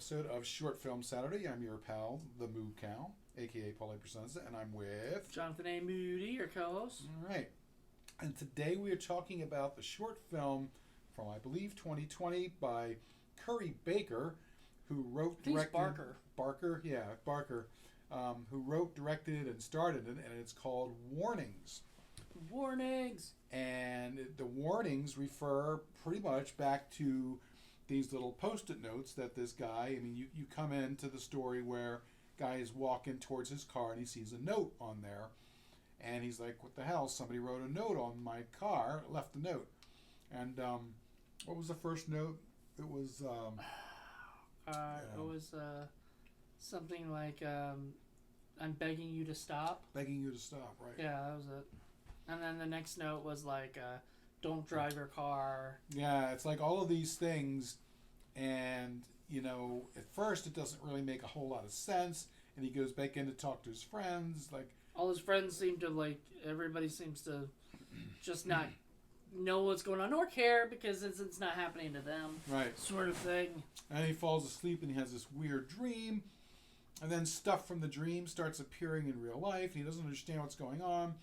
episode of Short Film Saturday. I'm your pal, the Moo Cow, aka Paulie Presenza, and I'm with Jonathan A. Moody, your co-host. All right. And today we are talking about the short film from, I believe, 2020 by Curry Baker, who wrote, directed... Barker. Barker, who wrote, directed, and starred it, and it's called Warnings. Warnings! And the warnings refer pretty much back to these little post-it notes that this guy, I mean, you come into the story where guy is walking towards his car and he sees a note on there. And he's like, what the hell? Somebody wrote a note on my car, left a note. And what was the first note? It was... It was something like, I'm begging you to stop. Begging you to stop, right. Yeah, that was it. And then the next note was like, don't drive your car. Yeah, it's like all of these things, and, you know, at first it doesn't really make a whole lot of sense, and he goes back in to talk to his friends, like... All his friends seem to, like, everybody seems to just not know what's going on or care because it's not happening to them. Right. Sort of thing. And he falls asleep and he has this weird dream, and then stuff from the dream starts appearing in real life, and he doesn't understand what's going on.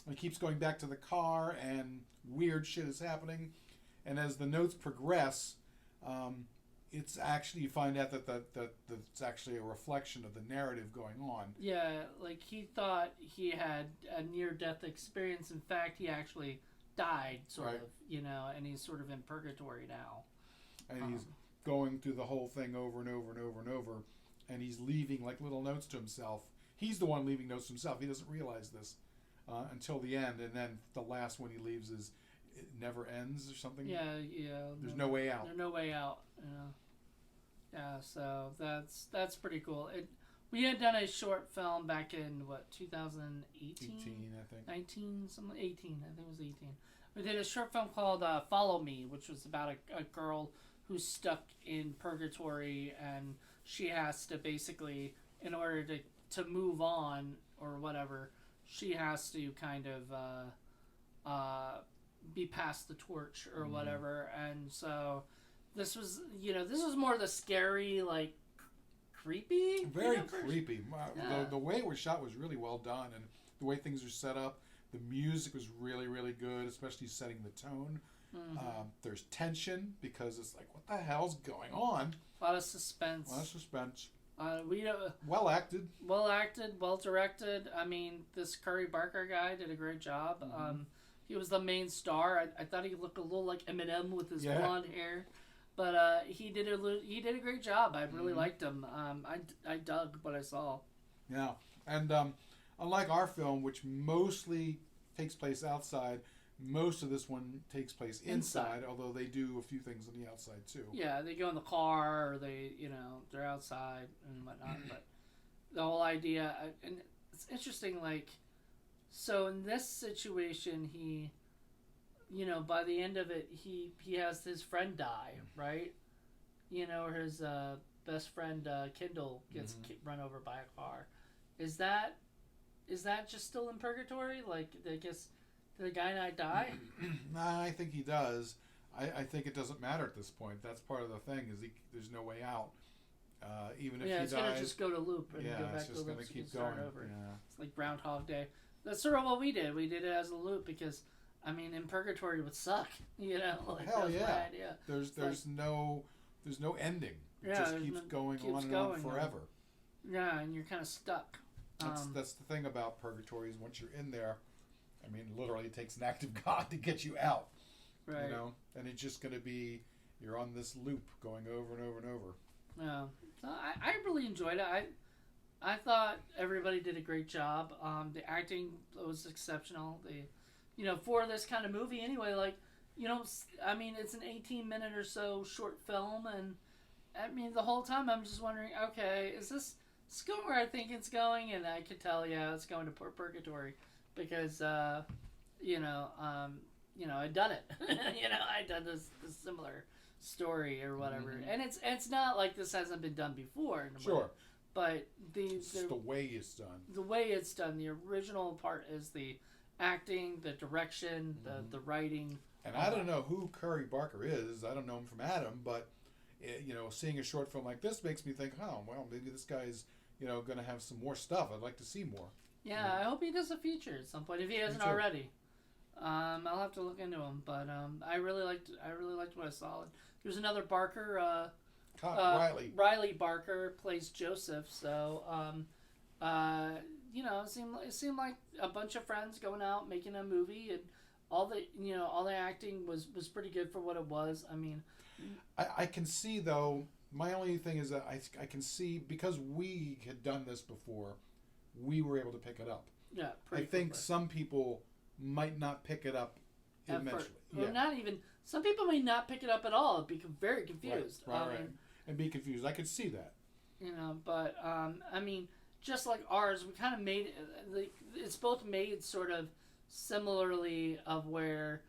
And he keeps going back to the car, and weird shit is happening. And as the notes progress, it's actually, you find out that it's actually a reflection of the narrative going on. Yeah, like he thought he had a near-death experience. In fact, he actually died, sort of, you know, and he's sort of in purgatory now. And he's going through the whole thing over and over and over and over, and he's leaving like little notes to himself. He's the one leaving notes to himself. He doesn't realize this until the end, and then the last one he leaves is it never ends or something. Yeah. There's no way out. There's no way out. Yeah, so that's pretty cool. We had done a short film back in 2018, 18, I think. 19, something 18. I think it was 18. We did a short film called Follow Me, which was about a girl who's stuck in purgatory, and she has to basically, in order to move on or whatever, she has to kind of be passed the torch or whatever. And so this was more the scary, like, creepy. Very creepy. The way it was shot was really well done, and the way things are set up, the music was really, really good, especially setting the tone. There's tension because it's like, what the hell's going on? A lot of suspense. Well acted. Well directed. I mean, this Curry Barker guy did a great job. He was the main star. I thought he looked a little like Eminem with his blonde hair, but he did a great job. I really liked him. I dug what I saw. Yeah, and unlike our film, which mostly takes place outside, most of this one takes place inside, although they do a few things on the outside too. Yeah, they go in the car, or they're outside and whatnot. But the whole idea, and it's interesting, like, so in this situation, he, by the end of it, he has his friend die, right? Or his best friend, Kendall, gets run over by a car. Is that just still in purgatory? Like, I guess, did the guy not die? Nah, I think he does. I think it doesn't matter at this point. That's part of the thing, is there's no way out. Even if he dies... Yeah, it's going to just go to loop and go back to loop. It's just going to keep going. Over. Yeah. It's like Groundhog Day. That's sort of what we did. We did it as a loop because, I mean, in purgatory would suck. Like, hell yeah. Bad, yeah. There's no ending. It just keeps going on forever. Yeah, and you're kind of stuck. That's the thing about purgatory, is once you're in there, I mean, literally it takes an act of God to get you out. Right. And it's just going to be, you're on this loop going over and over and over. Yeah. So I really enjoyed it. I thought everybody did a great job. The acting was exceptional. For this kind of movie anyway, like, I mean, it's an 18-minute or so short film, and I mean, the whole time I'm just wondering, okay, is this going where I think it's going? And I could tell, it's going to purgatory because, I'd done it. I'd done this similar story or whatever, and it's not like this hasn't been done before. Sure. But the way it's done. The way it's done. The original part is the acting, the direction, the writing. And I don't know who Curry Barker is. I don't know him from Adam, but seeing a short film like this makes me think, oh, well, maybe this guy's, going to have some more stuff. I'd like to see more. Yeah, I hope he does a feature at some point if he hasn't already. I'll have to look into him, but I really liked what I saw. There's another Barker. Riley Barker plays Joseph. So it seemed like a bunch of friends going out making a movie, and all the acting was pretty good for what it was. I mean, I can see though. My only thing is that I can see, because we had done this before, we were able to pick it up. Yeah, I think some people might not pick it up eventually. Well, not even. Some people may not pick it up at all and become very confused. Right. And be confused. I could see that. But I mean, just like ours, we kind of made it's both made sort of similarly, of where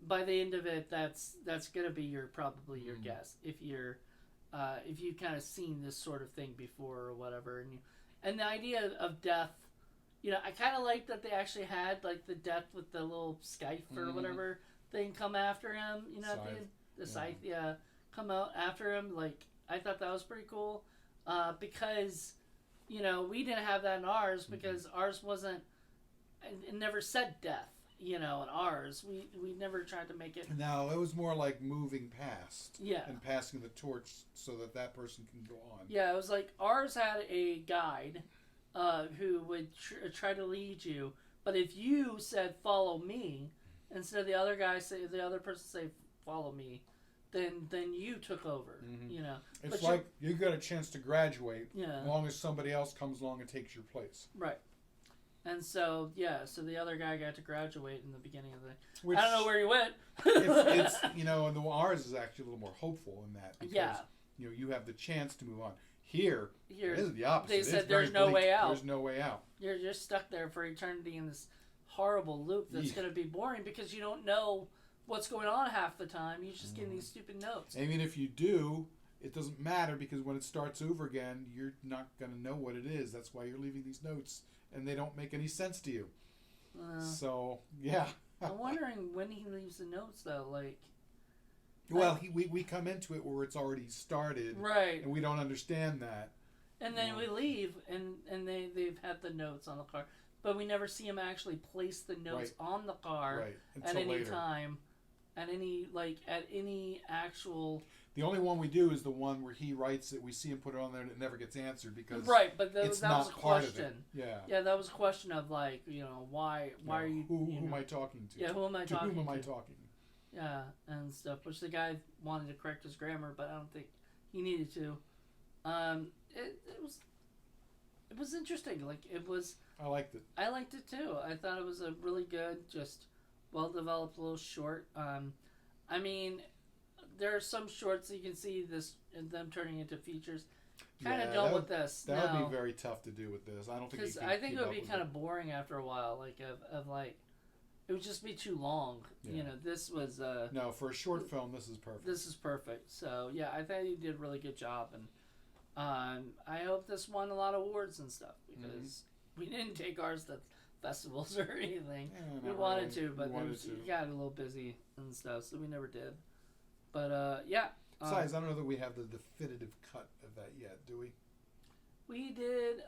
by the end of it, that's gonna be probably your guess if you've kind of seen this sort of thing before or whatever, and the idea of death. I kind of like that they actually had like the death with the little scythe or whatever thing come after him. The scythe, come out after him. Like, I thought that was pretty cool, because we didn't have that in ours, because ours wasn't. It never said death. In ours, we never tried to make it. No, it was more like moving past. Yeah. And passing the torch so that person can go on. Yeah, it was like ours had a guide. Who would try to lead you, but if you said "follow me" instead of the other person say "follow me," then you took over. It's like you got a chance to graduate, as long as somebody else comes along and takes your place. Right. And so the other guy got to graduate in the beginning of the. I don't know where he went. it's and ours is actually a little more hopeful in that, because you have the chance to move on. Here it is the opposite. They said there's no way out. There's no way out. You're just stuck there for eternity in this horrible loop that's going to be boring, because you don't know what's going on half the time. You're just getting these stupid notes. I mean, if you do, it doesn't matter, because when it starts over again, you're not going to know what it is. That's why you're leaving these notes, and they don't make any sense to you. So, yeah. I'm wondering when he leaves the notes, though. Like, well, we come into it where it's already started, right? And we don't understand that. And then we leave, and they've had the notes on the car, but we never see him actually place the notes on the car at any time, at any actual. The only one we do is the one where he writes it. We see him put it on there, and it never gets answered because but that was a question. Yeah, that was a question of why are you? Who am I talking to? Yeah, who am I talking to? Whom am I talking? Yeah, and stuff. Which the guy wanted to correct his grammar, but I don't think he needed to. It was interesting. Like, it was. I liked it. I liked it too. I thought it was a really good, just well developed little short. I mean, there are some shorts that you can see this and them turning into features. Kind of done with this. That would be very tough to do with this. I don't think. Because I think it would be kind of boring after a while. Like of like. It would just be too long. Yeah. This was... no, for a short film, this is perfect. This is perfect. So, yeah, I thought he did a really good job. And I hope this won a lot of awards and stuff. Because we didn't take ours to festivals or anything. Yeah, we wanted to, but we got a little busy and stuff, so we never did. But, yeah. Besides, I don't know that we have the definitive cut of that yet, do we? We did...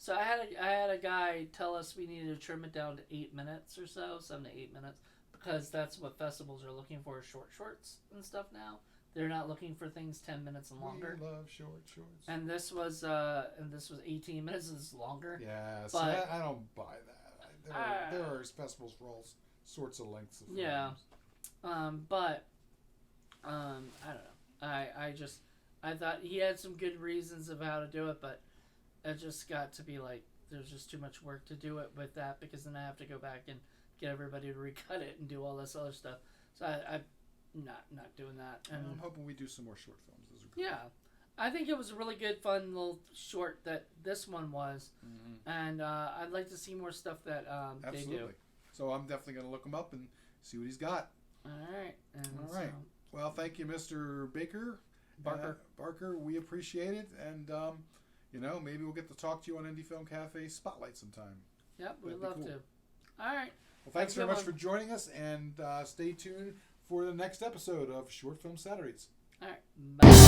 So I had a guy tell us we needed to trim it down to 8 minutes or so, 7 to 8 minutes, because that's what festivals are looking for, shorts and stuff now. They're not looking for things 10 minutes and longer. We love shorts. And this was 18 minutes. This is longer. Yeah, so I don't buy that. There are festivals for all sorts of lengths of films. Yeah, but I don't know. I thought he had some good reasons of how to do it, but. It just got to be like there's just too much work to do it with that, because then I have to go back and get everybody to recut it and do all this other stuff. So I'm not doing that. And I'm hoping we do some more short films. Those are great. Yeah, I think it was a really good, fun little short that this one was, and I'd like to see more stuff that they do. So I'm definitely going to look him up and see what he's got. All right. All right. Well, thank you, Mr. Barker. We appreciate it, and. Maybe we'll get to talk to you on Indie Film Cafe Spotlight sometime. Yep, we'd love to. All right. Well, thanks very much for joining us, and stay tuned for the next episode of Short Film Saturdays. All right. Bye.